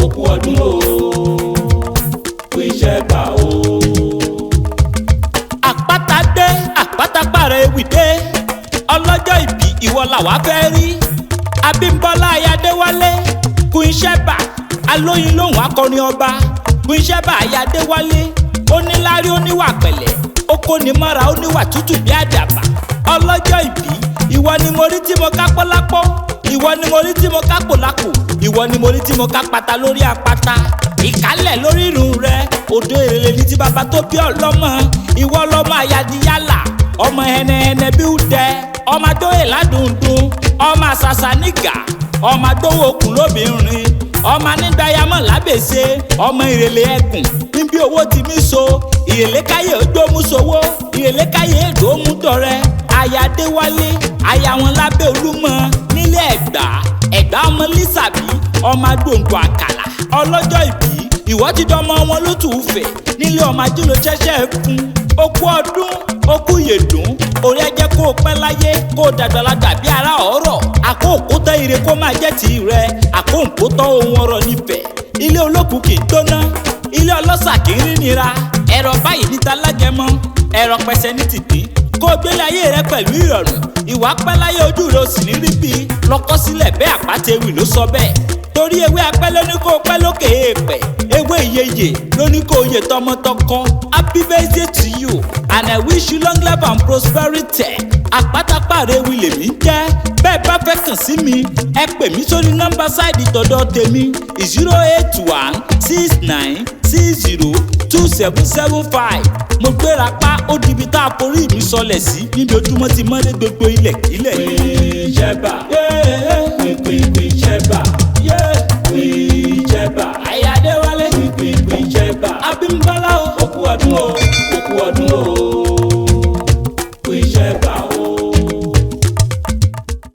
òkú ọdún o kú iṣẹ́ gbà o. àpáta dé àpáta pààrọ̀ ewì dé ọlọ́jọ́ ìbí ìwọ làwa fẹ́ rí Abímbọ́lá Ayádéwálé kú iṣẹ́ bà alóyin lòun akọrin ọba kú iṣẹ́ bà Ayádéwálé onílárí oníwà pẹ̀lẹ́ ó kóni mọ́ra oníwà tútù bí àdàbà ọlọ́jọ́ ìbí ìwọ ni mo rí tí mo ká pọ́lápọ́ ìwọ ni mo rí tí mo ká pòlápò ìwọ ni mo rí tí mo ká pata lórí apata ìkálẹ̀ lórí irun rẹ ODE-IRELE ní ti bàbá tó bí ọlọ́mọ ìwọ lọ́mọ àyàdíyàlà ọmọ ẹnẹẹnẹ bí ó dẹ ọmọ àdóyè ládùndún ọmọ àṣàṣà nígà ọmọ àdówó okùn lóbìnrin ọmọ anígbàyàmọ̀ lábèsè ọmọ ìrèlè ẹkùn níbi owó ti mí so ìrèlè káyé ojú mú sowó ìrèlè káyé èdò mú dọrẹ Ayádéwálé aya wọn lábẹ́ Olúmọ nílé Ẹ̀gbá ọmọ Lísàbí ọmọ agbóǹgbò àkàlà ọlọ́jọ́ ìbí ìwọ ti dánmọ́ wọn ló tù ú fẹ̀ nílé ọmọ ajílò ṣẹ́ṣẹ́ fún okú ọdún okú yèdùn orí ẹjẹ́ kó o pẹ́ láyé kó o dàgbàlagbà bí ara ọ̀rọ̀ àkókò tán ire kó máa jẹ́ tì í rẹ àkókò tán ohun ọ̀rọ̀ nífẹ̀ẹ́ ilé olókùn kì í gbóná ilé ọlọ́sà kì í rí nira ẹ̀rọ báyìí níta lágẹmọ ẹ̀rọ pẹ̀sẹ̀ ní tìpín kó o gbélé ayé rẹ pẹ̀lú ìrọ̀rùn ìwà pẹ́ láyé ojú rẹ ò sì ní rí bí lọ́kọ́ sílẹ̀ bẹ́ẹ̀ àpáta ewì ló sọ bẹ́ẹ̀ torí ewé apẹ́ ló ní kó o pẹ́ lókè èèpẹ̀ ewé ìyeyè ló ní kó o yè tọmọtọkọ happy birthday to you and I wish you long life and prosperity àpáta pààrọ̀ ewì lèmi jẹ́ bẹ́ẹ̀ bá fẹ́ kàn sí mi ẹ pè mí sórí nọ́mbà sáìdì tọ̀dọ̀ tèmi 08169602775 mo gbéra pa ó dibi tá a forí mi sọlẹ̀ sí níbi ojúmọ́ ti mọ́lé gbogbo ilẹ̀ kílẹ̀. pín iṣẹ́ bà pín